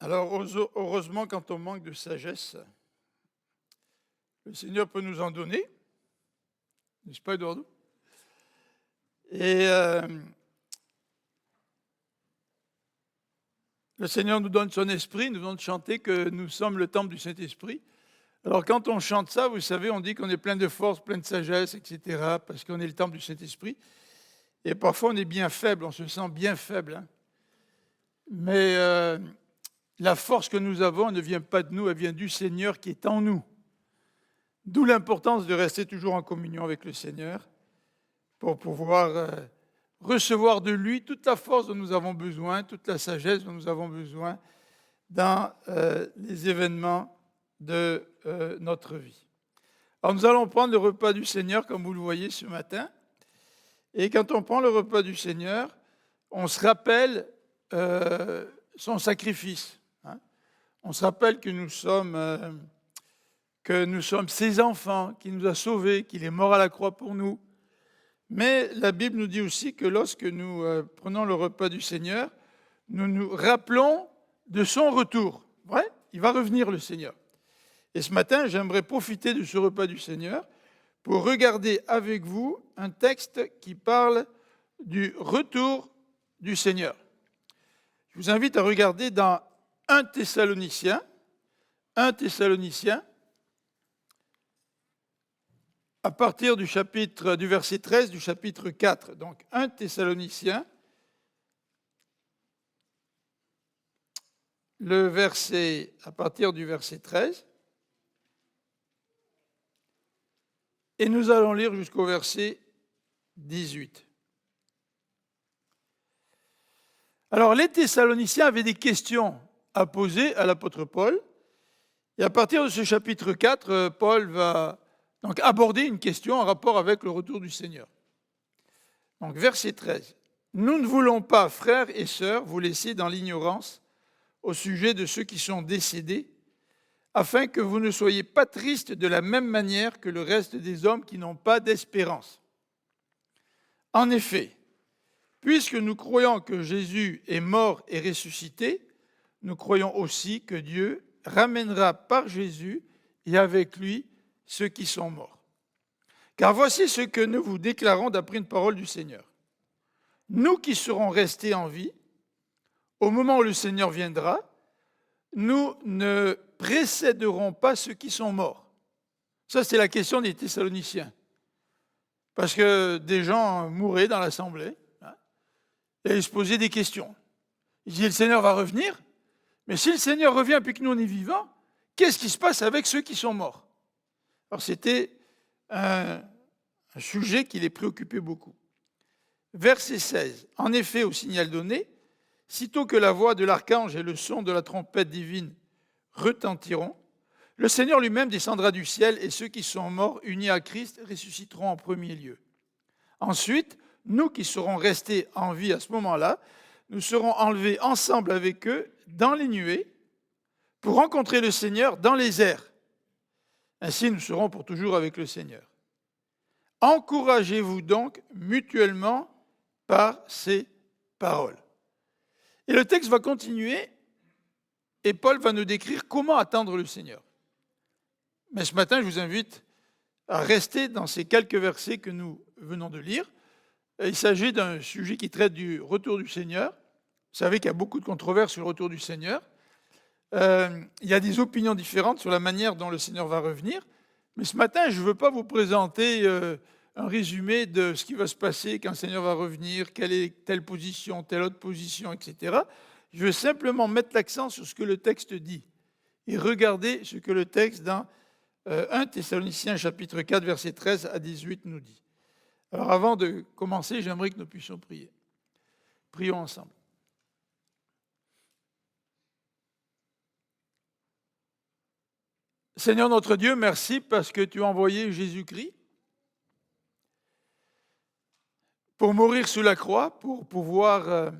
Alors, heureusement, quand on manque de sagesse, le Seigneur peut nous en donner, n'est-ce pas, Eduardo? Et le Seigneur nous donne son esprit, nous donne de chanter que nous sommes le temple du Saint-Esprit. Alors, quand on chante ça, vous savez, on dit qu'on est plein de force, plein de sagesse, etc., parce qu'on est le temple du Saint-Esprit. Et parfois, on est bien faible, on se sent bien faible. Mais la force que nous avons elle ne vient pas de nous, elle vient du Seigneur qui est en nous. D'où l'importance de rester toujours en communion avec le Seigneur pour pouvoir recevoir de lui toute la force dont nous avons besoin, toute la sagesse dont nous avons besoin dans les événements de notre vie. Alors nous allons prendre le repas du Seigneur comme vous le voyez ce matin. Et quand on prend le repas du Seigneur, on se rappelle son sacrifice. On se rappelle que nous sommes ses enfants, qu'il nous a sauvés, qu'il est mort à la croix pour nous. Mais la Bible nous dit aussi que lorsque nous prenons le repas du Seigneur, nous nous rappelons de son retour. Ouais, il va revenir le Seigneur. Et ce matin, j'aimerais profiter de ce repas du Seigneur pour regarder avec vous un texte qui parle du retour du Seigneur. Je vous invite à regarder dans 1 Thessaloniciens, à partir du verset 13 du chapitre 4. Donc 1 Thessaloniciens, à partir du verset 13. Et nous allons lire jusqu'au verset 18. Alors, les Thessaloniciens avaient des questions à poser à l'apôtre Paul. Et à partir de ce chapitre 4, Paul va donc aborder une question en rapport avec le retour du Seigneur. Donc, verset 13. « Nous ne voulons pas, frères et sœurs, vous laisser dans l'ignorance au sujet de ceux qui sont décédés, afin que vous ne soyez pas tristes de la même manière que le reste des hommes qui n'ont pas d'espérance. En effet, puisque nous croyons que Jésus est mort et ressuscité, nous croyons aussi que Dieu ramènera par Jésus et avec lui ceux qui sont morts. Car voici ce que nous vous déclarons d'après une parole du Seigneur. Nous qui serons restés en vie, au moment où le Seigneur viendra, nous ne précéderons pas ceux qui sont morts. Ça, c'est la question des Thessaloniciens. Parce que des gens mouraient dans l'assemblée, et ils se posaient des questions. Ils disaient, le Seigneur va revenir, mais si le Seigneur revient puis que nous on est vivants, qu'est-ce qui se passe avec ceux qui sont morts? Alors c'était un sujet qui les préoccupait beaucoup. Verset 16. En effet, au signal donné, sitôt que la voix de l'archange et le son de la trompette divine retentiront, le Seigneur lui-même descendra du ciel et ceux qui sont morts unis à Christ ressusciteront en premier lieu. Ensuite, nous qui serons restés en vie à ce moment-là, nous serons enlevés ensemble avec eux dans les nuées pour rencontrer le Seigneur dans les airs. Ainsi, nous serons pour toujours avec le Seigneur. Encouragez-vous donc mutuellement par ces paroles. Et le texte va continuer et Paul va nous décrire comment attendre le Seigneur. Mais ce matin, je vous invite à rester dans ces quelques versets que nous venons de lire. Il s'agit d'un sujet qui traite du retour du Seigneur. Vous savez qu'il y a beaucoup de controverses sur le retour du Seigneur. Il y a des opinions différentes sur la manière dont le Seigneur va revenir. Mais ce matin, je ne veux pas vous présenter un résumé de ce qui va se passer quand le Seigneur va revenir, quelle est telle position, telle autre position, etc. Je veux simplement mettre l'accent sur ce que le texte dit et regarder ce que le texte dans 1 Thessaloniciens chapitre 4, verset 13 à 18 nous dit. Alors avant de commencer, j'aimerais que nous puissions prier. Prions ensemble. Seigneur notre Dieu, merci parce que tu as envoyé Jésus-Christ pour mourir sous la croix, pour pouvoir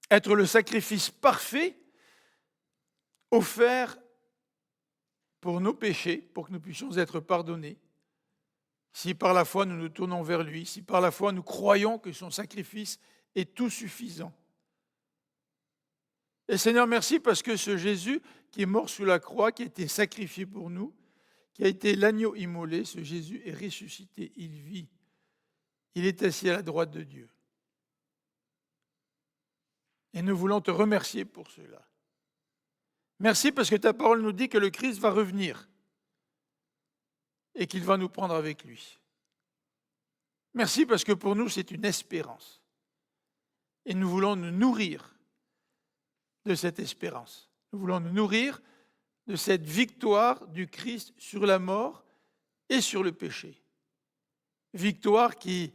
être le sacrifice parfait offert pour nos péchés, pour que nous puissions être pardonnés. Si par la foi nous nous tournons vers lui, si par la foi nous croyons que son sacrifice est tout suffisant. Et Seigneur, merci parce que ce Jésus qui est mort sous la croix, qui a été sacrifié pour nous, qui a été l'agneau immolé, ce Jésus est ressuscité, il vit. Il est assis à la droite de Dieu. Et nous voulons te remercier pour cela. Merci parce que ta parole nous dit que le Christ va revenir et qu'il va nous prendre avec lui. Merci parce que pour nous, c'est une espérance. Et nous voulons nous nourrir de cette espérance. Nous voulons nous nourrir de cette victoire du Christ sur la mort et sur le péché. Victoire qui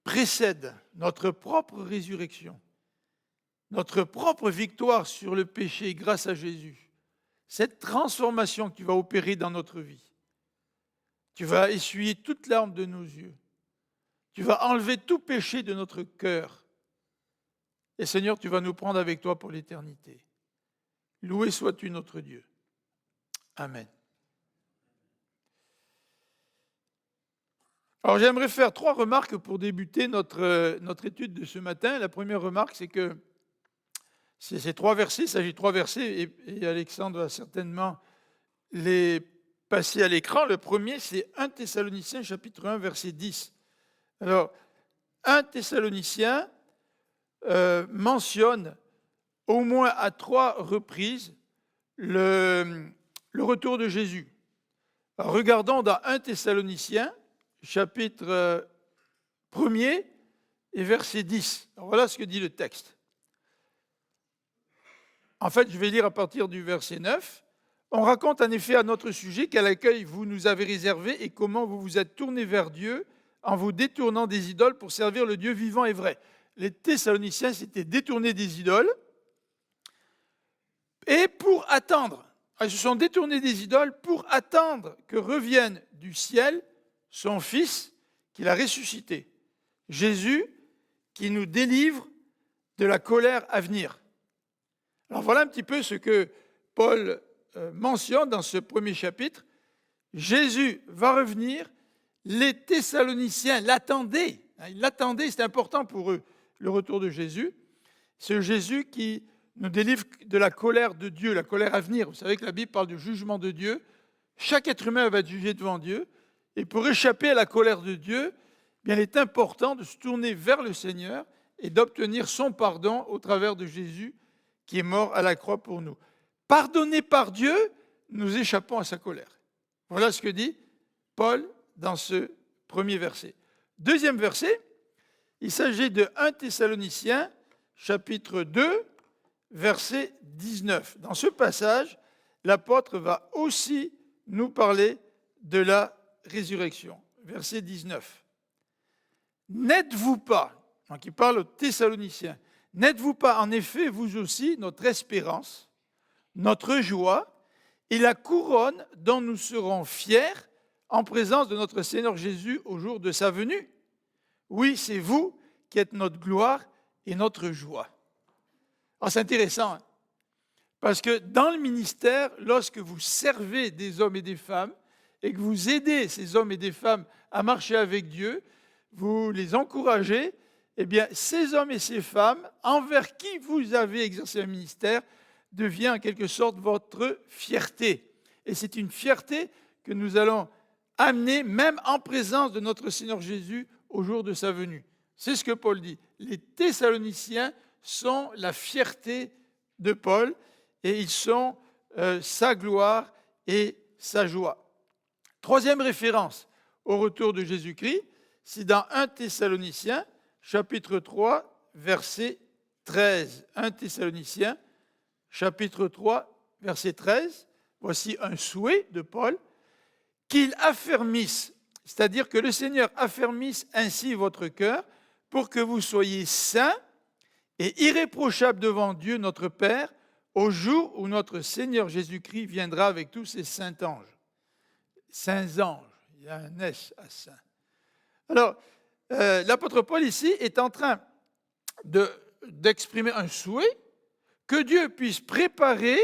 précède notre propre résurrection, notre propre victoire sur le péché grâce à Jésus. Cette transformation que tu vas opérer dans notre vie. Tu vas essuyer toute larme de nos yeux. Tu vas enlever tout péché de notre cœur. Et Seigneur, tu vas nous prendre avec toi pour l'éternité. Loué sois-tu notre Dieu. Amen. Alors j'aimerais faire 3 remarques pour débuter notre étude de ce matin. La première remarque, c'est que ces 3 versets, il s'agit de 3 versets, et Alexandre va certainement les passer à l'écran. Le premier, c'est 1 Thessaloniciens, chapitre 1, verset 10. Alors, 1 Thessaloniciens mentionne au moins à 3 reprises le retour de Jésus. Alors, regardons dans 1 Thessaloniciens, chapitre 1er et verset 10. Alors, voilà ce que dit le texte. En fait, je vais lire à partir du verset 9. On raconte en effet à notre sujet quel accueil vous nous avez réservé et comment vous vous êtes tournés vers Dieu en vous détournant des idoles pour servir le Dieu vivant et vrai. Les Thessaloniciens s'étaient détournés des idoles et pour attendre, ils se sont détournés des idoles pour attendre que revienne du ciel son Fils qu'il a ressuscité, Jésus qui nous délivre de la colère à venir. Alors voilà un petit peu ce que Paul mentionne dans ce premier chapitre. Jésus va revenir, les Thessaloniciens l'attendaient, ils l'attendaient, c'était important pour eux, le retour de Jésus. Ce Jésus qui nous délivre de la colère de Dieu, la colère à venir. Vous savez que la Bible parle du jugement de Dieu. Chaque être humain va être jugé devant Dieu. Et pour échapper à la colère de Dieu, bien, il est important de se tourner vers le Seigneur et d'obtenir son pardon au travers de Jésus qui est mort à la croix pour nous. Pardonnés par Dieu, nous échappons à sa colère. Voilà ce que dit Paul dans ce premier verset. Deuxième verset, il s'agit de 1 Thessaloniciens, chapitre 2, verset 19. Dans ce passage, l'apôtre va aussi nous parler de la résurrection. Verset 19. N'êtes-vous pas, donc il parle aux Thessaloniciens, n'êtes-vous pas en effet, vous aussi, notre espérance, notre joie et la couronne dont nous serons fiers en présence de notre Seigneur Jésus au jour de sa venue? Oui, c'est vous qui êtes notre gloire et notre joie. Alors c'est intéressant, hein, parce que dans le ministère, lorsque vous servez des hommes et des femmes et que vous aidez ces hommes et des femmes à marcher avec Dieu, vous les encouragez, eh bien, ces hommes et ces femmes, envers qui vous avez exercé un ministère, devient en quelque sorte votre fierté. Et c'est une fierté que nous allons amener même en présence de notre Seigneur Jésus au jour de sa venue. C'est ce que Paul dit. Les Thessaloniciens sont la fierté de Paul et ils sont sa gloire et sa joie. Troisième référence au retour de Jésus-Christ, c'est dans 1 Thessaloniciens, chapitre 3, verset 13. 1 Thessaloniciens, chapitre 3, verset 13. Voici un souhait de Paul, qu'il affermisse, c'est-à-dire que le Seigneur affermisse ainsi votre cœur pour que vous soyez saints et irréprochables devant Dieu notre Père au jour où notre Seigneur Jésus-Christ viendra avec tous ses saints anges. Saints anges, il y a un S à saint. Alors, l'apôtre Paul ici est en train d'exprimer un souhait que Dieu puisse préparer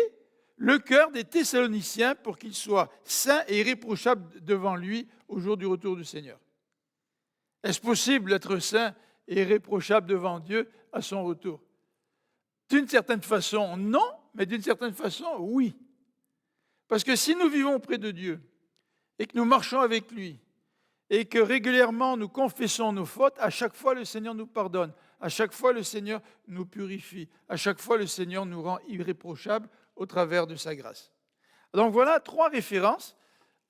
le cœur des Thessaloniciens pour qu'ils soient saints et irréprochables devant lui au jour du retour du Seigneur. Est-ce possible d'être saint et irréprochable devant Dieu à son retour? d'une certaine façon, non, mais d'une certaine façon, oui. Parce que si nous vivons auprès de Dieu et que nous marchons avec lui et que régulièrement nous confessons nos fautes, à chaque fois le Seigneur nous pardonne, à chaque fois le Seigneur nous purifie, à chaque fois le Seigneur nous rend irréprochables au travers de sa grâce. Donc voilà 3 références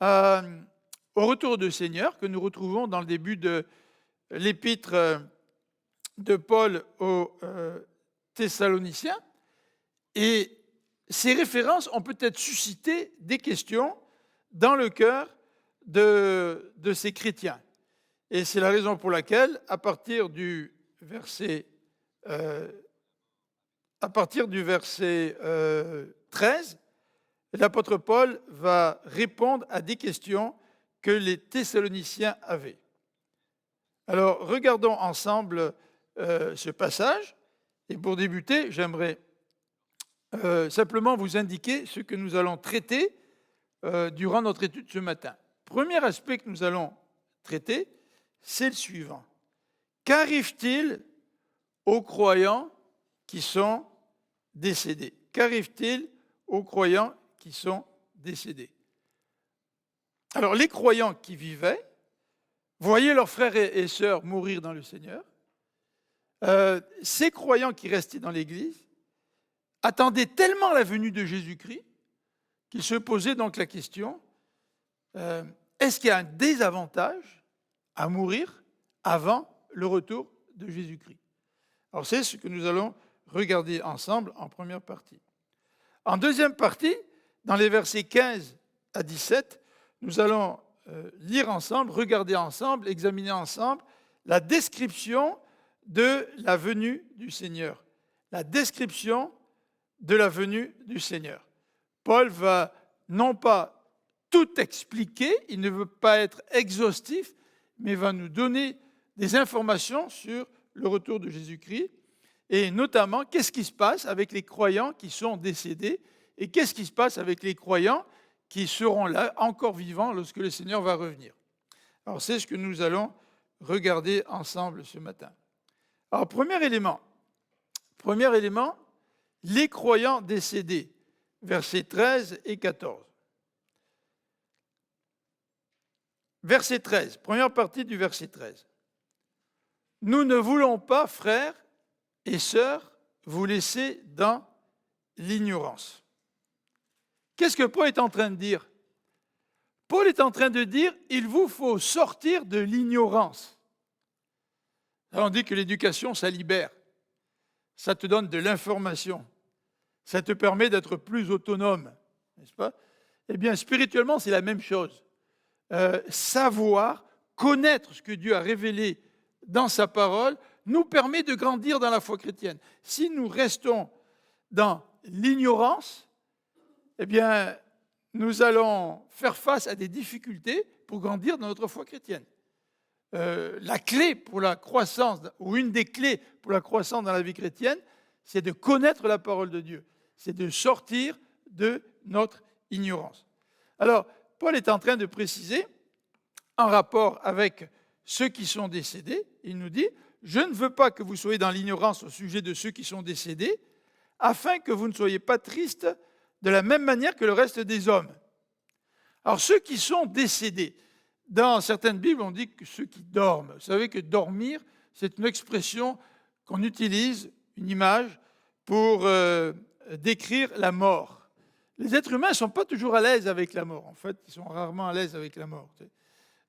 au retour du Seigneur que nous retrouvons dans le début de l'épître de Paul aux Thessaloniciens. Et ces références ont peut-être suscité des questions dans le cœur de ces chrétiens. Et c'est la raison pour laquelle, à partir du verset 13, l'apôtre Paul va répondre à des questions que les Thessaloniciens avaient. Alors, regardons ensemble ce passage. Et pour débuter, j'aimerais simplement vous indiquer ce que nous allons traiter durant notre étude ce matin. Premier aspect que nous allons traiter, c'est le suivant. Qu'arrive-t-il aux croyants qui sont décédés? Qu'arrive-t-il aux croyants qui sont décédés? Alors, les croyants qui vivaient voyaient leurs frères et sœurs mourir dans le Seigneur. Ces croyants qui restaient dans l'Église attendaient tellement la venue de Jésus-Christ qu'ils se posaient donc la question, est-ce qu'il y a un désavantage à mourir avant le retour de Jésus-Christ? Alors c'est ce que nous allons regarder ensemble en première partie. En deuxième partie, dans les versets 15 à 17, nous allons lire ensemble, regarder ensemble, examiner ensemble la description de la venue du Seigneur. La description de la venue du Seigneur. Paul va non pas tout expliquer, il ne veut pas être exhaustif, mais va nous donner des informations sur le retour de Jésus-Christ et notamment qu'est-ce qui se passe avec les croyants qui sont décédés et qu'est-ce qui se passe avec les croyants qui seront là, encore vivants, lorsque le Seigneur va revenir. Alors c'est ce que nous allons regarder ensemble ce matin. Alors premier élément, les croyants décédés, versets 13 et 14. Verset 13, première partie du verset 13. Nous ne voulons pas, frères et sœurs, vous laisser dans l'ignorance. Qu'est-ce que Paul est en train de dire? Paul est en train de dire, il vous faut sortir de l'ignorance. Alors on dit que l'éducation, ça libère. Ça te donne de l'information. Ça te permet d'être plus autonome, n'est-ce pas? Eh bien, spirituellement, c'est la même chose. Savoir, connaître ce que Dieu a révélé dans sa parole, nous permet de grandir dans la foi chrétienne. Si nous restons dans l'ignorance, eh bien, nous allons faire face à des difficultés pour grandir dans notre foi chrétienne. La clé pour la croissance, ou une des clés pour la croissance dans la vie chrétienne, c'est de connaître la parole de Dieu. C'est de sortir de notre ignorance. Alors, Paul est en train de préciser, en rapport avec ceux qui sont décédés, il nous dit, je ne veux pas que vous soyez dans l'ignorance au sujet de ceux qui sont décédés, afin que vous ne soyez pas tristes de la même manière que le reste des hommes. Alors, ceux qui sont décédés, dans certaines Bibles, on dit que ceux qui dorment. Vous savez que dormir, c'est une expression qu'on utilise, une image, pour décrire la mort. Les êtres humains ne sont pas toujours à l'aise avec la mort. En fait, ils sont rarement à l'aise avec la mort.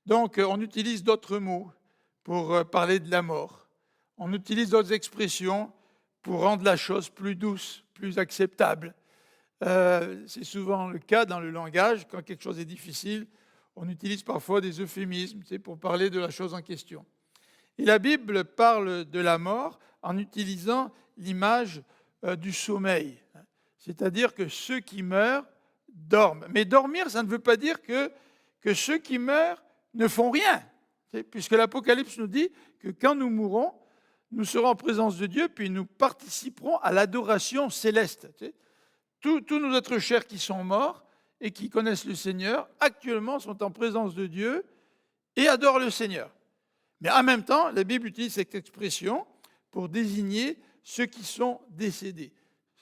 Donc, on utilise d'autres mots pour parler de la mort. On utilise d'autres expressions pour rendre la chose plus douce, plus acceptable. C'est souvent le cas dans le langage. Quand quelque chose est difficile, on utilise parfois des euphémismes pour parler de la chose en question. Et la Bible parle de la mort en utilisant l'image du sommeil. C'est-à-dire que ceux qui meurent dorment. Mais dormir, ça ne veut pas dire que ceux qui meurent ne font rien. Puisque l'Apocalypse nous dit que quand nous mourrons, nous serons en présence de Dieu, puis nous participerons à l'adoration céleste. Tous nos êtres chers qui sont morts et qui connaissent le Seigneur, actuellement sont en présence de Dieu et adorent le Seigneur. Mais en même temps, la Bible utilise cette expression pour désigner ceux qui sont décédés.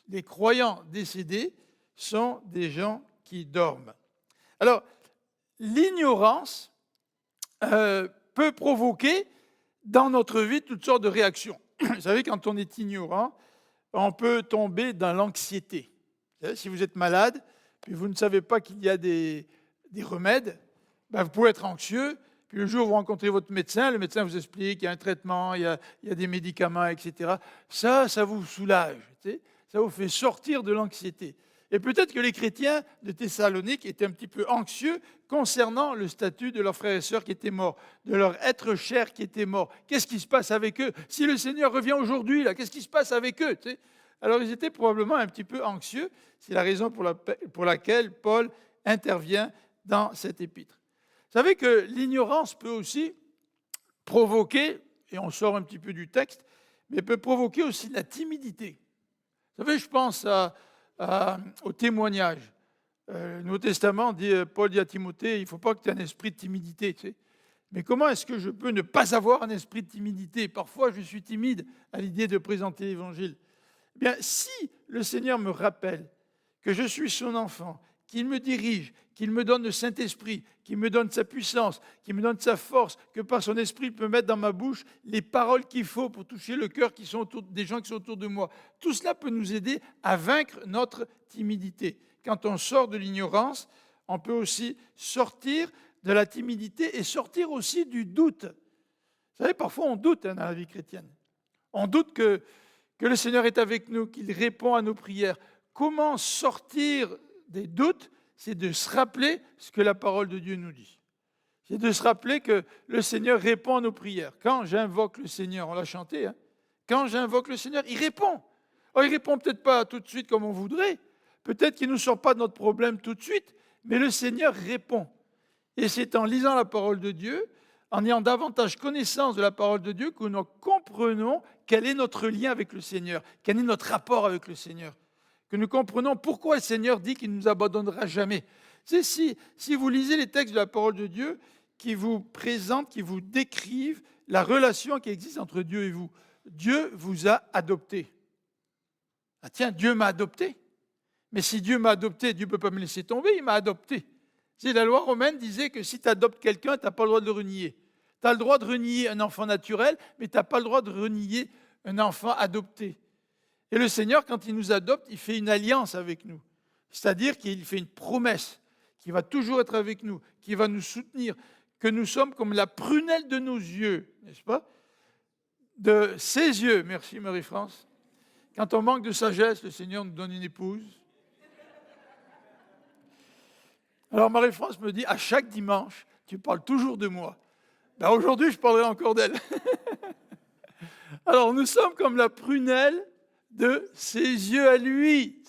Les croyants décédés sont des gens qui dorment. Alors, l'ignorance peut provoquer dans notre vie toutes sortes de réactions. Vous savez, quand on est ignorant, on peut tomber dans l'anxiété. Si vous êtes malade, puis vous ne savez pas qu'il y a des remèdes, vous pouvez être anxieux, puis le jour où vous rencontrez votre médecin, le médecin vous explique qu'il y a un traitement, il y a des médicaments, etc. Ça vous soulage, ça vous fait sortir de l'anxiété. Et peut-être que les chrétiens de Thessalonique étaient un petit peu anxieux concernant le statut de leurs frères et sœurs qui étaient morts, de leur être cher qui était mort. Qu'est-ce qui se passe avec eux? Si le Seigneur revient aujourd'hui, qu'est-ce qui se passe avec eux? Alors ils étaient probablement un petit peu anxieux. C'est la raison pour laquelle Paul intervient dans cette épître. Vous savez que l'ignorance peut aussi provoquer, et on sort un petit peu du texte, mais peut provoquer aussi la timidité. Vous savez, je pense au témoignage. Le Nouveau Testament dit, Paul dit à Timothée, il ne faut pas que tu aies un esprit de timidité. Mais comment est-ce que je peux ne pas avoir un esprit de timidité? Parfois, je suis timide à l'idée de présenter l'Évangile. Eh bien, si le Seigneur me rappelle que je suis son enfant, qu'il me dirige, qu'il me donne le Saint-Esprit, qu'il me donne sa puissance, qu'il me donne sa force, que par son esprit, il peut mettre dans ma bouche les paroles qu'il faut pour toucher le cœur des gens qui sont autour de moi. Tout cela peut nous aider à vaincre notre timidité. Quand on sort de l'ignorance, on peut aussi sortir de la timidité et sortir aussi du doute. Vous savez, parfois on doute dans la vie chrétienne. On doute que le Seigneur est avec nous, qu'il répond à nos prières. Comment sortir des doutes? C'est de se rappeler ce que la parole de Dieu nous dit. C'est de se rappeler que le Seigneur répond à nos prières. Quand j'invoque le Seigneur, on l'a chanté, quand j'invoque le Seigneur, il répond. Il ne répond peut-être pas tout de suite comme on voudrait. Peut-être qu'il ne nous sort pas de notre problème tout de suite, mais le Seigneur répond. Et c'est en lisant la parole de Dieu, en ayant davantage connaissance de la parole de Dieu, que nous comprenons quel est notre lien avec le Seigneur, quel est notre rapport avec le Seigneur. Que nous comprenons pourquoi le Seigneur dit qu'il ne nous abandonnera jamais. Si vous lisez les textes de la parole de Dieu qui vous présentent, qui vous décrivent la relation qui existe entre Dieu et vous, Dieu vous a adopté. Ah tiens, Dieu m'a adopté. Mais si Dieu m'a adopté, Dieu ne peut pas me laisser tomber, il m'a adopté. La loi romaine disait que si tu adoptes quelqu'un, tu n'as pas le droit de le renier. Tu as le droit de renier un enfant naturel, mais tu n'as pas le droit de renier un enfant adopté. Et le Seigneur, quand il nous adopte, il fait une alliance avec nous. C'est-à-dire qu'il fait une promesse, qu'il va toujours être avec nous, qu'il va nous soutenir, que nous sommes comme la prunelle de nos yeux, n'est-ce pas? De ses yeux, merci Marie-France. Quand on manque de sagesse, le Seigneur nous donne une épouse. Alors Marie-France me dit, à chaque dimanche, tu parles toujours de moi. Aujourd'hui, je parlerai encore d'elle. Alors nous sommes comme la prunelle de ses yeux à lui.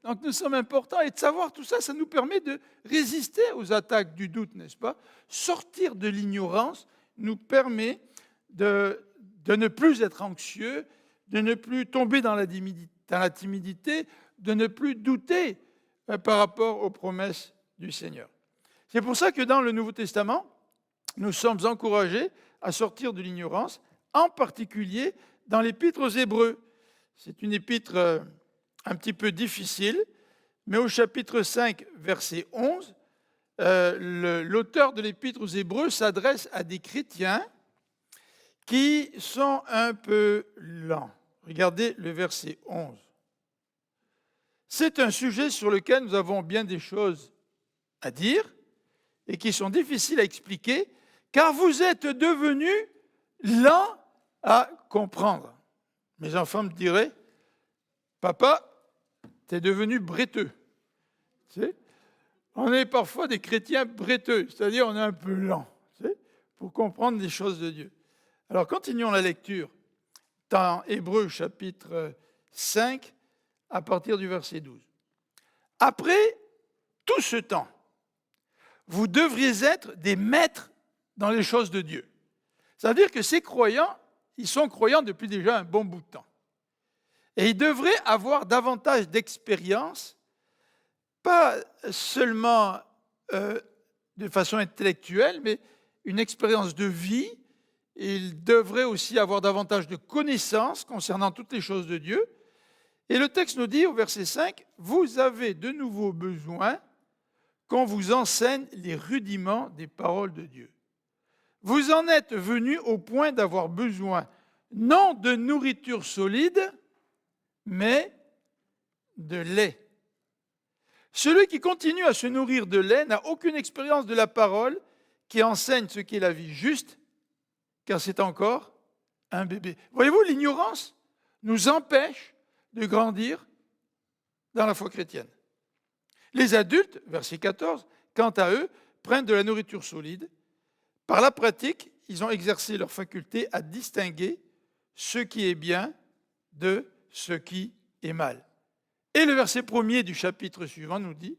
Donc nous sommes importants. Et de savoir tout ça, ça nous permet de résister aux attaques du doute, n'est-ce pas? Sortir de l'ignorance nous permet de ne plus être anxieux, de ne plus tomber dans la timidité, de ne plus douter par rapport aux promesses du Seigneur. C'est pour ça que dans le Nouveau Testament, nous sommes encouragés à sortir de l'ignorance, en particulier dans l'épître aux Hébreux. C'est une épître un petit peu difficile, mais au chapitre 5, verset 11, l'auteur de l'épître aux Hébreux s'adresse à des chrétiens qui sont un peu lents. Regardez le verset 11. C'est un sujet sur lequel nous avons bien des choses à dire et qui sont difficiles à expliquer, car vous êtes devenus lents à comprendre. Mes enfants me diraient, papa, tu es devenu breteux. Tu sais, on est parfois des chrétiens breteux, c'est-à-dire on est un peu lents, tu sais, pour comprendre les choses de Dieu. Alors continuons la lecture dans Hébreux chapitre 5 à partir du verset 12. Après tout ce temps, vous devriez être des maîtres dans les choses de Dieu. C'est-à-dire que ces croyants, ils sont croyants depuis déjà un bon bout de temps. Et ils devraient avoir davantage d'expérience, pas seulement de façon intellectuelle, mais une expérience de vie. Ils devraient aussi avoir davantage de connaissances concernant toutes les choses de Dieu. Et le texte nous dit au verset 5, « Vous avez de nouveau besoin qu'on vous enseigne les rudiments des paroles de Dieu. Vous en êtes venus au point d'avoir besoin non de nourriture solide, mais de lait. Celui qui continue à se nourrir de lait n'a aucune expérience de la parole qui enseigne ce qu'est la vie juste, car c'est encore un bébé. » Voyez-vous, l'ignorance nous empêche de grandir dans la foi chrétienne. Les adultes, verset 14, quant à eux, prennent de la nourriture solide. Par la pratique, ils ont exercé leur faculté à distinguer ce qui est bien de ce qui est mal. Et le verset 1er du chapitre suivant nous dit,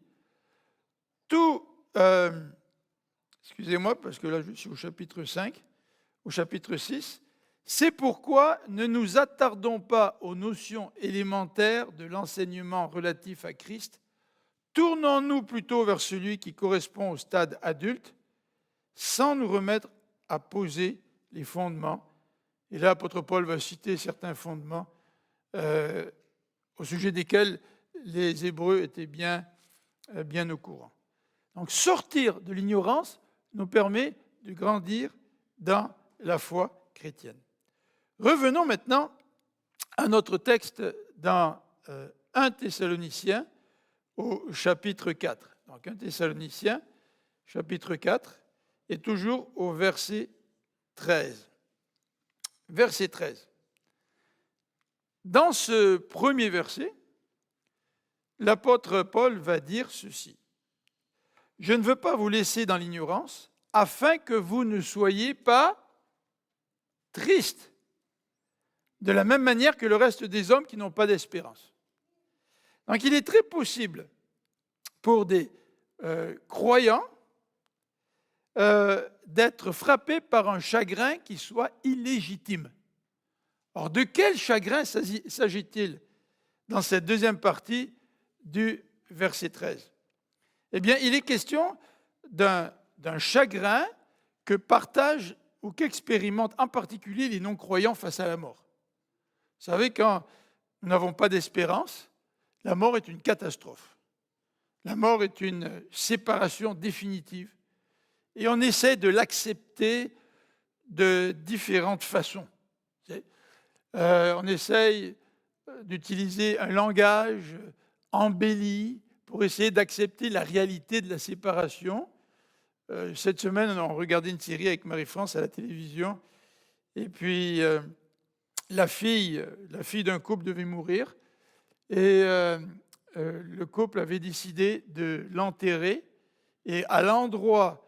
excusez-moi, parce que là je suis au chapitre 5, au chapitre 6, c'est pourquoi ne nous attardons pas aux notions élémentaires de l'enseignement relatif à Christ, tournons-nous plutôt vers celui qui correspond au stade adulte, sans nous remettre à poser les fondements. Et là, l'apôtre Paul va citer certains fondements au sujet desquels les Hébreux étaient bien au courant. Donc sortir de l'ignorance nous permet de grandir dans la foi chrétienne. Revenons maintenant à notre texte dans 1 Thessaloniciens au chapitre 4. Donc 1 Thessaloniciens, chapitre 4, et toujours au verset 13. Verset 13. Dans ce premier verset, l'apôtre Paul va dire ceci. « Je ne veux pas vous laisser dans l'ignorance, afin que vous ne soyez pas tristes, de la même manière que le reste des hommes qui n'ont pas d'espérance. » Donc il est très possible pour des croyants d'être frappés par un chagrin qui soit illégitime. Or, de quel chagrin s'agit-il dans cette deuxième partie du verset 13 ? Eh bien, il est question d'un chagrin que partagent ou qu'expérimentent en particulier les non-croyants face à la mort. Vous savez, quand nous n'avons pas d'espérance, la mort est une catastrophe. La mort est une séparation définitive. Et on essaie de l'accepter de différentes façons. On essaye d'utiliser un langage embelli pour essayer d'accepter la réalité de la séparation. Cette semaine, on a regardé une série avec Marie-France à la télévision. Et puis, la fille d'un couple devait mourir. Et le couple avait décidé de l'enterrer. Et à l'endroit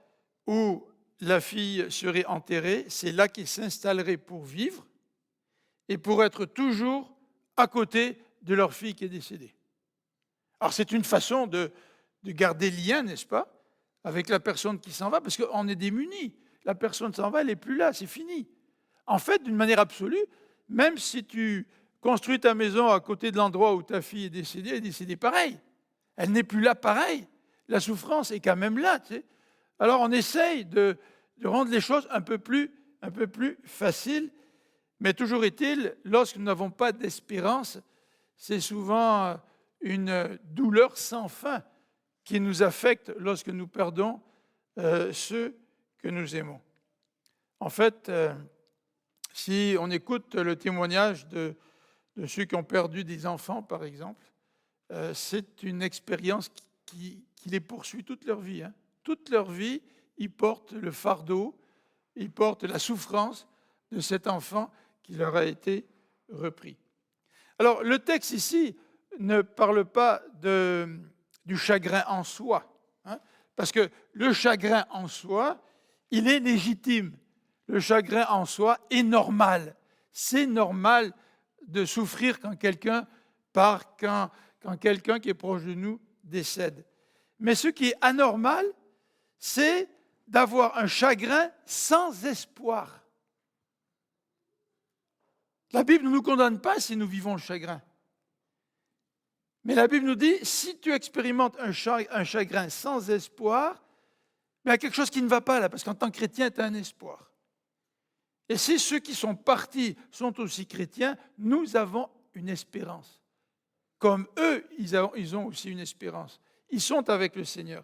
où la fille serait enterrée, c'est là qu'ils s'installeraient pour vivre et pour être toujours à côté de leur fille qui est décédée. Alors c'est une façon de garder lien, n'est-ce pas, avec la personne qui s'en va, parce qu'on est démunis. La personne s'en va, elle n'est plus là, c'est fini. En fait, d'une manière absolue, même si tu construis ta maison à côté de l'endroit où ta fille est décédée, elle est décédée pareil. Elle n'est plus là pareil. La souffrance est quand même là, tu sais. Alors on essaye de rendre les choses un peu plus faciles, mais toujours est-il, lorsque nous n'avons pas d'espérance, c'est souvent une douleur sans fin qui nous affecte lorsque nous perdons ceux que nous aimons. En fait, si on écoute le témoignage de ceux qui ont perdu des enfants, par exemple, c'est une expérience qui les poursuit toute leur vie. Toute leur vie, ils portent le fardeau, ils portent la souffrance de cet enfant qui leur a été repris. Alors, le texte ici ne parle pas du chagrin en soi, parce que le chagrin en soi, il est légitime. Le chagrin en soi est normal. C'est normal de souffrir quand quelqu'un part, quand quelqu'un qui est proche de nous décède. Mais ce qui est anormal, c'est d'avoir un chagrin sans espoir. La Bible ne nous condamne pas si nous vivons le chagrin. Mais la Bible nous dit, si tu expérimentes un chagrin sans espoir, il y a quelque chose qui ne va pas là, parce qu'en tant que chrétien, tu as un espoir. Et si ceux qui sont partis sont aussi chrétiens, nous avons une espérance. comme eux, ils ont aussi une espérance. Ils sont avec le Seigneur.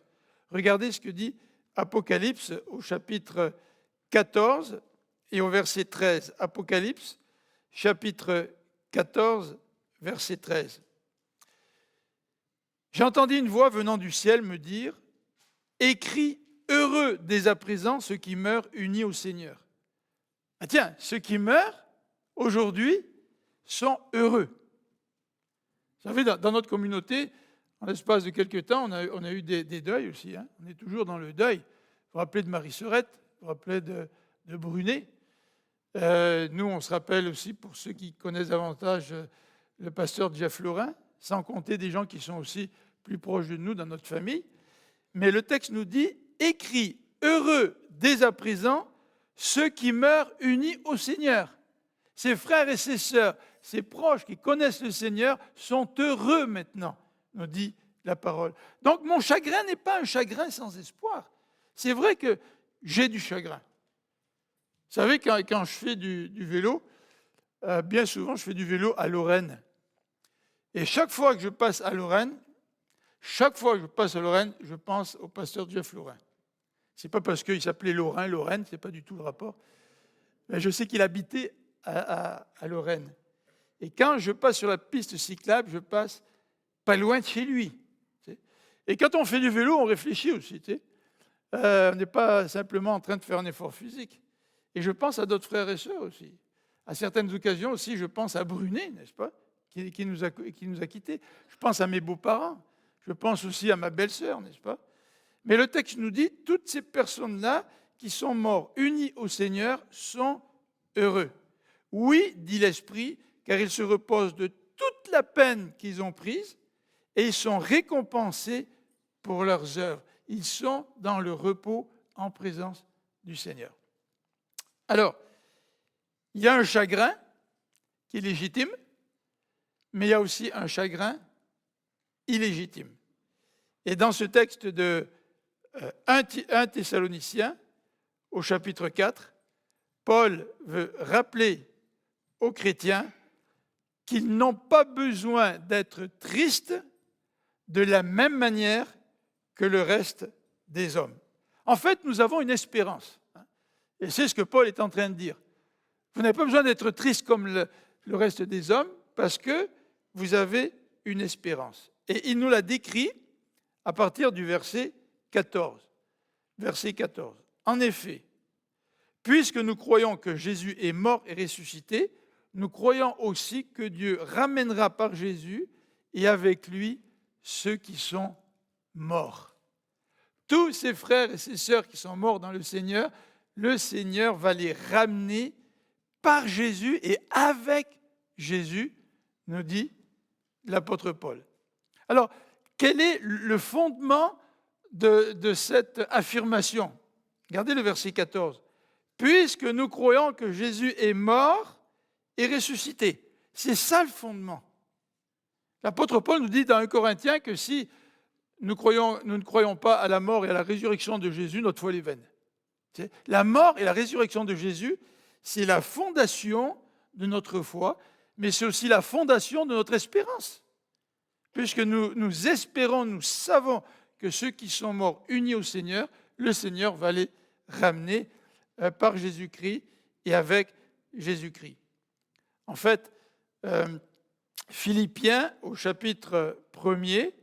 Regardez ce que dit Apocalypse au chapitre 14 et au verset 13. Apocalypse, chapitre 14, verset 13. J'ai entendu une voix venant du ciel me dire, « Écris, heureux dès à présent ceux qui meurent unis au Seigneur. » Ah tiens, ceux qui meurent aujourd'hui sont heureux. Vous savez, dans notre communauté, en l'espace de quelques temps, on a eu des deuils aussi. Hein. On est toujours dans le deuil. Vous vous rappelez de Marie Serette, vous vous rappelez de Brunet. Nous, on se rappelle aussi, pour ceux qui connaissent davantage le pasteur Jeff Laurin, sans compter des gens qui sont aussi plus proches de nous dans notre famille. Mais le texte nous dit, « Écris, heureux dès à présent, ceux qui meurent unis au Seigneur. » Ses frères et ses sœurs, ses proches qui connaissent le Seigneur sont heureux maintenant, nous dit la parole. Donc mon chagrin n'est pas un chagrin sans espoir. C'est vrai que j'ai du chagrin. Vous savez, quand je fais du vélo, bien souvent je fais du vélo à Lorraine. Et chaque fois que je passe à Lorraine, je pense au pasteur Jeff Laurin. Ce n'est pas parce qu'il s'appelait Lorraine, ce n'est pas du tout le rapport. Mais je sais qu'il habitait à Lorraine. Et quand je passe sur la piste cyclable, je passe pas loin de chez lui. Et quand on fait du vélo, on réfléchit aussi. On n'est pas simplement en train de faire un effort physique. Et je pense à d'autres frères et sœurs aussi. À certaines occasions aussi, je pense à Brunet, n'est-ce pas, qui nous a quittés. Je pense à mes beaux-parents. Je pense aussi à ma belle-sœur, n'est-ce pas? Mais le texte nous dit, toutes ces personnes-là qui sont morts unies au Seigneur sont heureux. Oui, dit l'Esprit, car ils se reposent de toute la peine qu'ils ont prise et ils sont récompensés pour leurs œuvres. Ils sont dans le repos en présence du Seigneur. Alors, il y a un chagrin qui est légitime, mais il y a aussi un chagrin illégitime. Et dans ce texte de 1 Thessaloniciens, au chapitre 4, Paul veut rappeler aux chrétiens qu'ils n'ont pas besoin d'être tristes de la même manière que le reste des hommes. En fait, nous avons une espérance. Et c'est ce que Paul est en train de dire. Vous n'avez pas besoin d'être triste comme le reste des hommes parce que vous avez une espérance. Et il nous l'a décrit à partir du verset 14. Verset 14. En effet, puisque nous croyons que Jésus est mort et ressuscité, nous croyons aussi que Dieu ramènera par Jésus et avec lui ceux qui sont morts. Tous ces frères et ces sœurs qui sont morts dans le Seigneur va les ramener par Jésus et avec Jésus, nous dit l'apôtre Paul. Alors, quel est le fondement de cette affirmation? Regardez le verset 14. Puisque nous croyons que Jésus est mort et ressuscité. C'est ça le fondement. L'apôtre Paul nous dit dans 1 Corinthiens que si nous ne croyons pas à la mort et à la résurrection de Jésus, notre foi est vaine. La mort et la résurrection de Jésus, c'est la fondation de notre foi, mais c'est aussi la fondation de notre espérance. Puisque nous espérons, nous savons que ceux qui sont morts unis au Seigneur, le Seigneur va les ramener par Jésus-Christ et avec Jésus-Christ. En fait, Philippiens au chapitre 1er,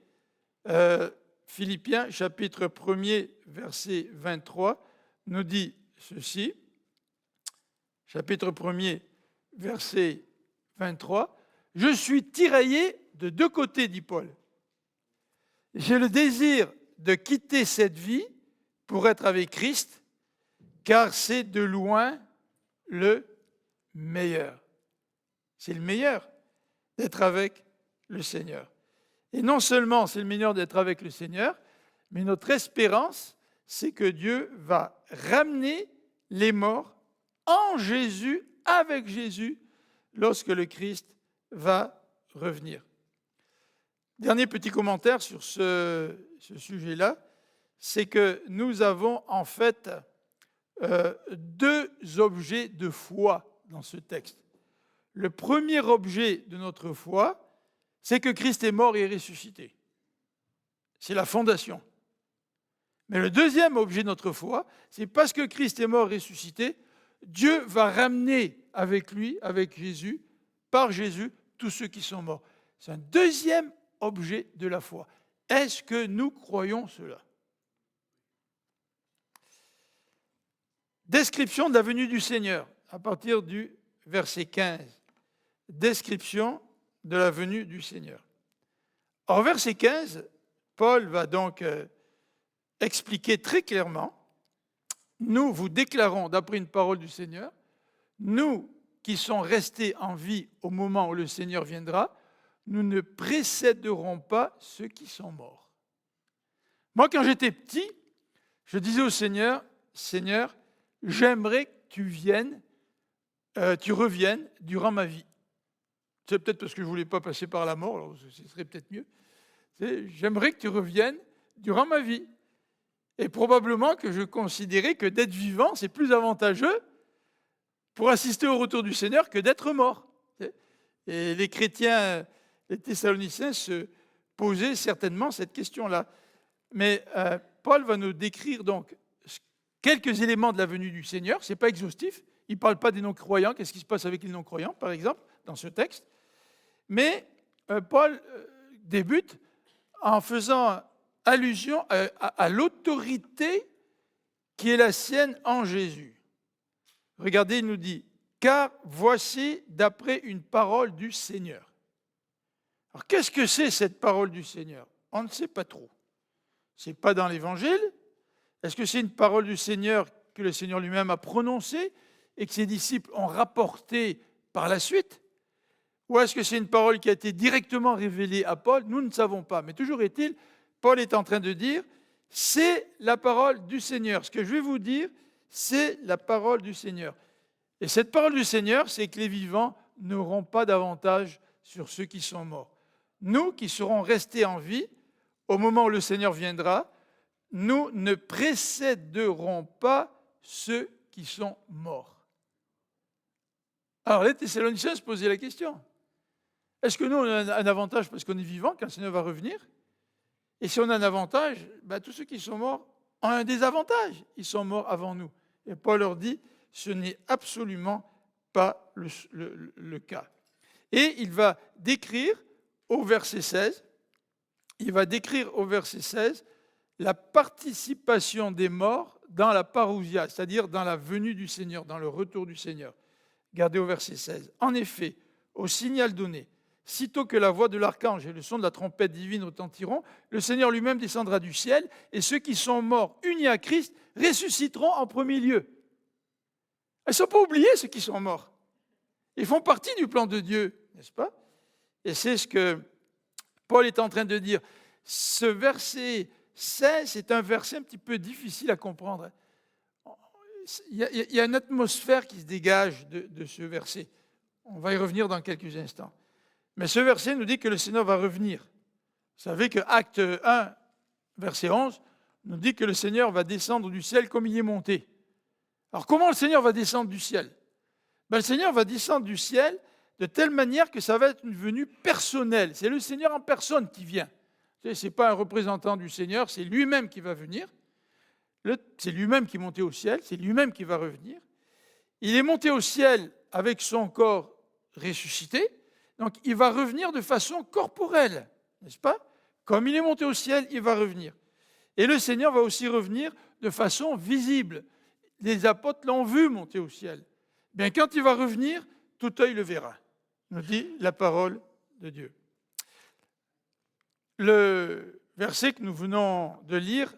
Philippiens chapitre 1er, verset 23, nous dit ceci, chapitre 1er, verset 23, « Je suis tiraillé de deux côtés, dit Paul. J'ai le désir de quitter cette vie pour être avec Christ, car c'est de loin le meilleur. » C'est le meilleur d'être avec le Seigneur. Et non seulement c'est le meilleur d'être avec le Seigneur, mais notre espérance, c'est que Dieu va ramener les morts en Jésus, avec Jésus, lorsque le Christ va revenir. Dernier petit commentaire sur ce sujet-là, c'est que nous avons en fait deux objets de foi dans ce texte. Le premier objet de notre foi, c'est que Christ est mort et est ressuscité. C'est la fondation. Mais le deuxième objet de notre foi, c'est parce que Christ est mort et ressuscité, Dieu va ramener avec lui, avec Jésus, par Jésus, tous ceux qui sont morts. C'est un deuxième objet de la foi. Est-ce que nous croyons cela? Description de la venue du Seigneur, à partir du verset 15. Description de la venue du Seigneur. Au verset 15, Paul va donc expliquer très clairement, nous vous déclarons, d'après une parole du Seigneur, nous qui sont restés en vie au moment où le Seigneur viendra, nous ne précéderons pas ceux qui sont morts. Moi, quand j'étais petit, je disais au Seigneur, Seigneur, j'aimerais que tu reviennes durant ma vie. C'est peut-être parce que je ne voulais pas passer par la mort, alors ce serait peut-être mieux. J'aimerais que tu reviennes durant ma vie. Et probablement que je considérais que d'être vivant, c'est plus avantageux pour assister au retour du Seigneur que d'être mort. Et les chrétiens, les Thessaloniciens se posaient certainement cette question-là. Mais Paul va nous décrire donc quelques éléments de la venue du Seigneur. Ce n'est pas exhaustif. Il ne parle pas des non-croyants. Qu'est-ce qui se passe avec les non-croyants, par exemple, dans ce texte? Mais Paul débute en faisant allusion à l'autorité qui est la sienne en Jésus. Regardez, il nous dit, « Car voici d'après une parole du Seigneur ». Alors, qu'est-ce que c'est cette parole du Seigneur? On ne sait pas trop. Ce n'est pas dans l'Évangile. Est-ce que c'est une parole du Seigneur que le Seigneur lui-même a prononcée et que ses disciples ont rapportée par la suite? Ou est-ce que c'est une parole qui a été directement révélée à Paul? Nous ne savons pas. Mais toujours est-il, Paul est en train de dire, c'est la parole du Seigneur. Ce que je vais vous dire, c'est la parole du Seigneur. Et cette parole du Seigneur, c'est que les vivants n'auront pas d'avantage sur ceux qui sont morts. Nous qui serons restés en vie, au moment où le Seigneur viendra, nous ne précéderons pas ceux qui sont morts. Alors les Thessaloniciens se posaient la question. Est-ce que nous, on a un avantage parce qu'on est vivant quand le Seigneur va revenir? Et si on a un avantage, tous ceux qui sont morts ont un désavantage. Ils sont morts avant nous. Et Paul leur dit, ce n'est absolument pas le cas. Et il va décrire au verset 16, la participation des morts dans la parousia, c'est-à-dire dans la venue du Seigneur, dans le retour du Seigneur. Regardez au verset 16. En effet, au signal donné, sitôt que la voix de l'archange et le son de la trompette divine retentiront, le Seigneur lui-même descendra du ciel, et ceux qui sont morts unis à Christ ressusciteront en premier lieu. Ils ne sont pas oubliés, ceux qui sont morts. Ils font partie du plan de Dieu, n'est-ce pas? Et c'est ce que Paul est en train de dire. Ce verset 16, c'est un verset un petit peu difficile à comprendre. Il y a une atmosphère qui se dégage de ce verset. On va y revenir dans quelques instants. Mais ce verset nous dit que le Seigneur va revenir. Vous savez que Acte 1, verset 11, nous dit que le Seigneur va descendre du ciel comme il est monté. Alors comment le Seigneur va descendre du ciel? Le Seigneur va descendre du ciel de telle manière que ça va être une venue personnelle. C'est le Seigneur en personne qui vient. Ce n'est pas un représentant du Seigneur, c'est lui-même qui va venir. C'est lui-même qui est monté au ciel, c'est lui-même qui va revenir. Il est monté au ciel avec son corps ressuscité, donc il va revenir de façon corporelle, n'est-ce pas? Comme il est monté au ciel, il va revenir. Et le Seigneur va aussi revenir de façon visible. Les apôtres l'ont vu monter au ciel. Bien, quand il va revenir, tout œil le verra, nous dit la parole de Dieu. Le verset que nous venons de lire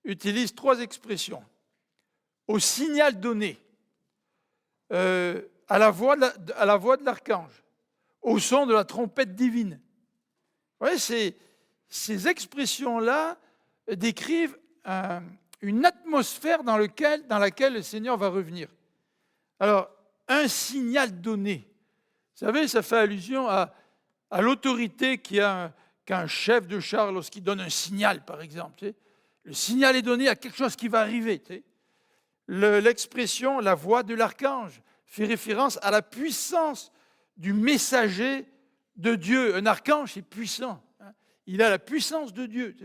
utilise 3 expressions. Au signal donné, à la voix de l'archange, au son de la trompette divine. Vous voyez, ces expressions-là décrivent une atmosphère dans laquelle le Seigneur va revenir. Alors, un signal donné. Vous savez, ça fait allusion à l'autorité qu'un chef de char lorsqu'il donne un signal, par exemple. Tu sais. Le signal est donné à quelque chose qui va arriver. Tu sais. L'expression « la voix de l'archange » fait référence à la puissance du messager de Dieu. Un archange, c'est puissant. Il a la puissance de Dieu.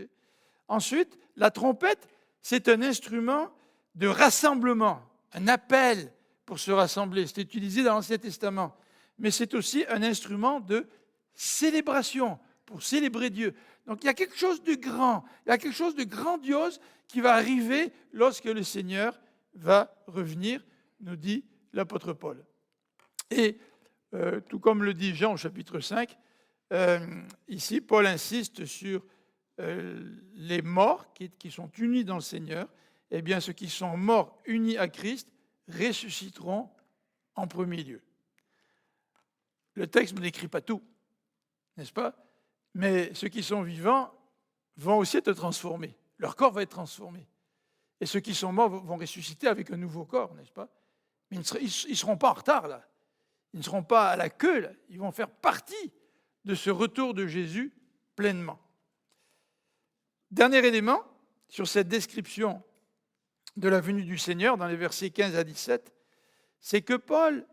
Ensuite, la trompette, c'est un instrument de rassemblement, un appel pour se rassembler. C'est utilisé dans l'Ancien Testament. Mais c'est aussi un instrument de célébration, pour célébrer Dieu. Donc il y a quelque chose de grand, il y a quelque chose de grandiose qui va arriver lorsque le Seigneur va revenir, nous dit l'apôtre Paul. Et tout comme le dit Jean au chapitre 5, ici Paul insiste sur les morts qui sont unis dans le Seigneur. Eh bien ceux qui sont morts unis à Christ ressusciteront en premier lieu. Le texte ne décrit pas tout, n'est-ce pas? Mais ceux qui sont vivants vont aussi être transformés. Leur corps va être transformé. Et ceux qui sont morts vont ressusciter avec un nouveau corps, n'est-ce pas? Mais ils ne seront pas en retard, là. Ils ne seront pas à la queue, là. Ils vont faire partie de ce retour de Jésus pleinement. Dernier élément sur cette description de la venue du Seigneur, dans les versets 15 à 17, c'est que Paul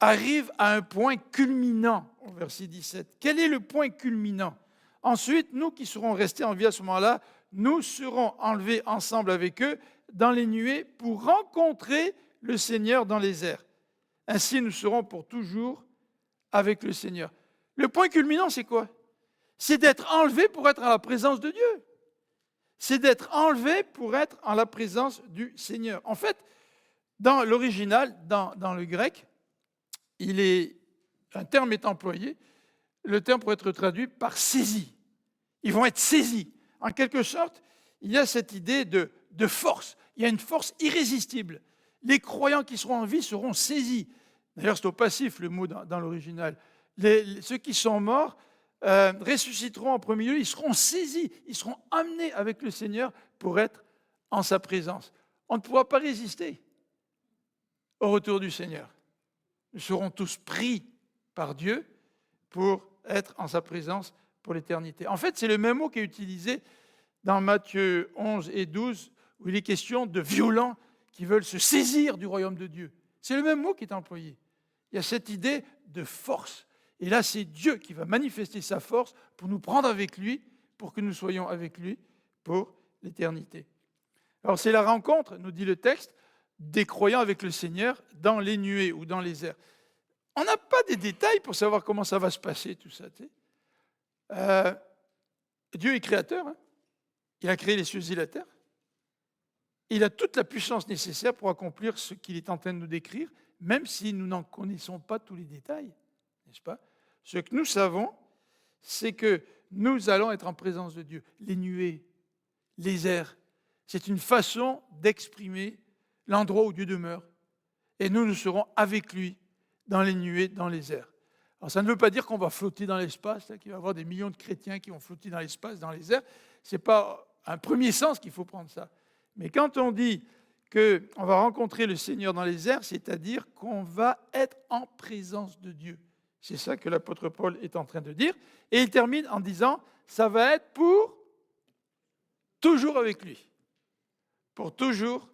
arrive à un point culminant au verset 17. Quel est le point culminant? Ensuite, nous qui serons restés en vie à ce moment-là, nous serons enlevés ensemble avec eux dans les nuées pour rencontrer le Seigneur dans les airs. Ainsi, nous serons pour toujours avec le Seigneur. Le point culminant, c'est quoi? C'est d'être enlevé pour être en la présence de Dieu. C'est d'être enlevé pour être en la présence du Seigneur. En fait, dans l'original, dans le grec, un terme est employé, le terme pourrait être traduit par saisie. Ils vont être saisis. En quelque sorte, il y a cette idée de force. Il y a une force irrésistible. Les croyants qui seront en vie seront saisis. D'ailleurs, c'est au passif le mot dans l'original. Ceux qui sont morts ressusciteront en premier lieu, ils seront saisis, ils seront amenés avec le Seigneur pour être en sa présence. On ne pourra pas résister au retour du Seigneur. Nous serons tous pris par Dieu pour être en sa présence pour l'éternité. En fait, c'est le même mot qui est utilisé dans Matthieu 11 et 12, où il est question de violents qui veulent se saisir du royaume de Dieu. C'est le même mot qui est employé. Il y a cette idée de force. Et là, c'est Dieu qui va manifester sa force pour nous prendre avec lui, pour que nous soyons avec lui pour l'éternité. Alors, c'est la rencontre, nous dit le texte, des croyants avec le Seigneur dans les nuées ou dans les airs. On n'a pas des détails pour savoir comment ça va se passer, tout ça. Dieu est créateur. Hein. Il a créé les cieux et la terre. Il a toute la puissance nécessaire pour accomplir ce qu'il est en train de nous décrire, même si nous n'en connaissons pas tous les détails. N'est-ce pas? Ce que nous savons, c'est que nous allons être en présence de Dieu. Les nuées, les airs, c'est une façon d'exprimer l'endroit où Dieu demeure. Et nous serons avec lui dans les nuées, dans les airs. Alors ça ne veut pas dire qu'on va flotter dans l'espace, qu'il va y avoir des millions de chrétiens qui vont flotter dans l'espace, dans les airs. Ce n'est pas un premier sens qu'il faut prendre ça. Mais quand on dit qu'on va rencontrer le Seigneur dans les airs, c'est-à-dire qu'on va être en présence de Dieu. C'est ça que l'apôtre Paul est en train de dire. Et il termine en disant, ça va être pour toujours avec lui. Pour toujours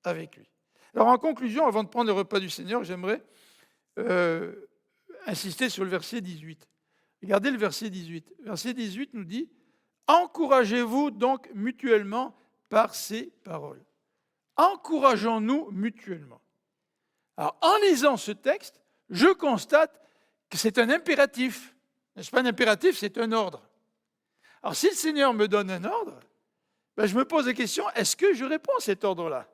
avec lui. Alors en conclusion, avant de prendre le repas du Seigneur, j'aimerais insister sur le verset 18. Regardez le verset 18. Verset 18 nous dit, encouragez-vous donc mutuellement par ces paroles. Encourageons-nous mutuellement. Alors en lisant ce texte, je constate que c'est un impératif. N'est-ce pas un impératif, c'est un ordre. Alors si le Seigneur me donne un ordre, ben, je me pose la question, est-ce que je réponds à cet ordre-là?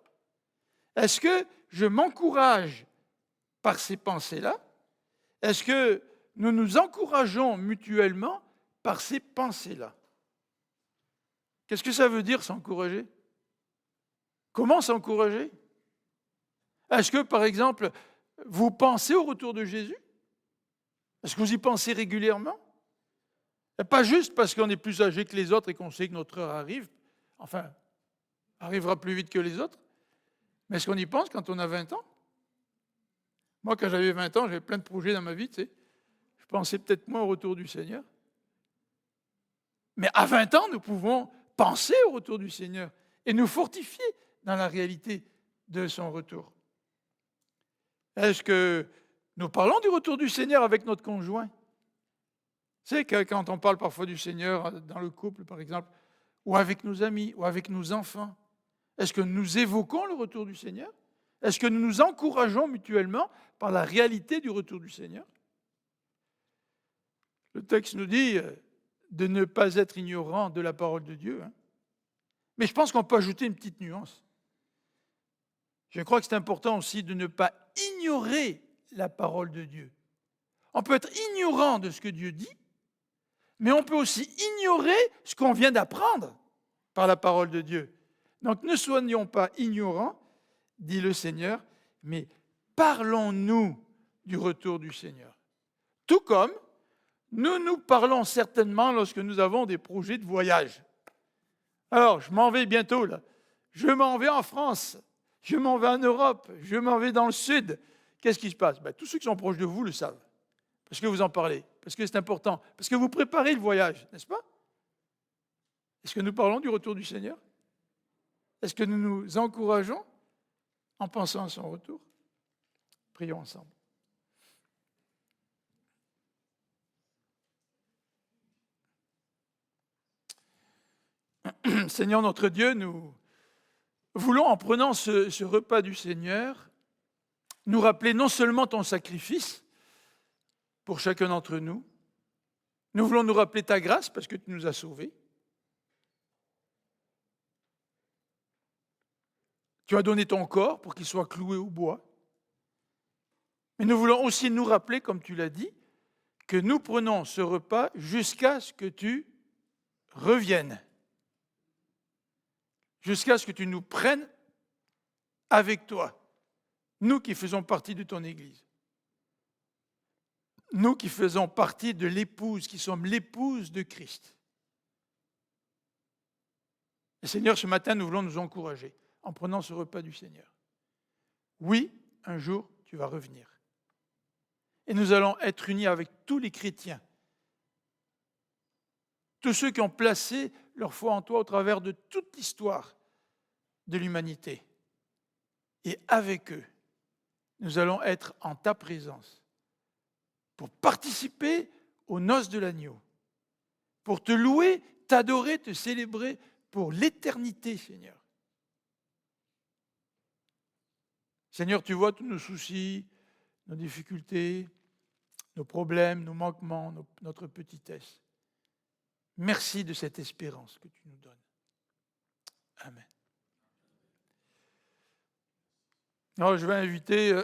Est-ce que je m'encourage par ces pensées-là? Est-ce que nous nous encourageons mutuellement par ces pensées-là? Qu'est-ce que ça veut dire s'encourager? Comment s'encourager? Est-ce que, par exemple, vous pensez au retour de Jésus? Est-ce que vous y pensez régulièrement? Et pas juste parce qu'on est plus âgé que les autres et qu'on sait que notre heure arrive, enfin, arrivera plus vite que les autres, mais est-ce qu'on y pense quand on a 20 ans? Moi, quand j'avais 20 ans, j'avais plein de projets dans ma vie, tu sais. Je pensais peut-être moins au retour du Seigneur. Mais à 20 ans, nous pouvons penser au retour du Seigneur et nous fortifier dans la réalité de son retour. Est-ce que nous parlons du retour du Seigneur avec notre conjoint? C'est que quand on parle parfois du Seigneur dans le couple, par exemple, ou avec nos amis, ou avec nos enfants, est-ce que nous évoquons le retour du Seigneur? Est-ce que nous nous encourageons mutuellement par la réalité du retour du Seigneur? Le texte nous dit de ne pas être ignorant de la parole de Dieu. Hein. Mais je pense qu'on peut ajouter une petite nuance. Je crois que c'est important aussi de ne pas ignorer la parole de Dieu. On peut être ignorant de ce que Dieu dit, mais on peut aussi ignorer ce qu'on vient d'apprendre par la parole de Dieu. Donc ne soyons pas ignorants, dit le Seigneur, mais parlons-nous du retour du Seigneur. Tout comme nous parlons certainement lorsque nous avons des projets de voyage. Alors, je m'en vais bientôt, là. Je m'en vais en France, je m'en vais en Europe, je m'en vais dans le Sud. Qu'est-ce qui se passe? Tous ceux qui sont proches de vous le savent, parce que vous en parlez, parce que c'est important, parce que vous préparez le voyage, n'est-ce pas? Est-ce que nous parlons du retour du Seigneur? Est-ce que nous nous encourageons en pensant à son retour? Prions ensemble. Seigneur notre Dieu, nous voulons, en prenant ce repas du Seigneur, nous rappeler non seulement ton sacrifice pour chacun d'entre nous, nous voulons nous rappeler ta grâce parce que tu nous as sauvés. Tu as donné ton corps pour qu'il soit cloué au bois. Mais nous voulons aussi nous rappeler, comme tu l'as dit, que nous prenons ce repas jusqu'à ce que tu reviennes. Jusqu'à ce que tu nous prennes avec toi, nous qui faisons partie de ton Église. Nous qui faisons partie de l'épouse, qui sommes l'épouse de Christ. Et Seigneur, ce matin, nous voulons nous encourager en prenant ce repas du Seigneur. Oui, un jour, tu vas revenir. Et nous allons être unis avec tous les chrétiens, tous ceux qui ont placé leur foi en toi au travers de toute l'histoire de l'humanité. Et avec eux, nous allons être en ta présence pour participer aux noces de l'agneau, pour te louer, t'adorer, te célébrer pour l'éternité, Seigneur. Seigneur, tu vois tous nos soucis, nos difficultés, nos problèmes, nos manquements, notre petitesse. Merci de cette espérance que tu nous donnes. Amen. Alors, je vais inviter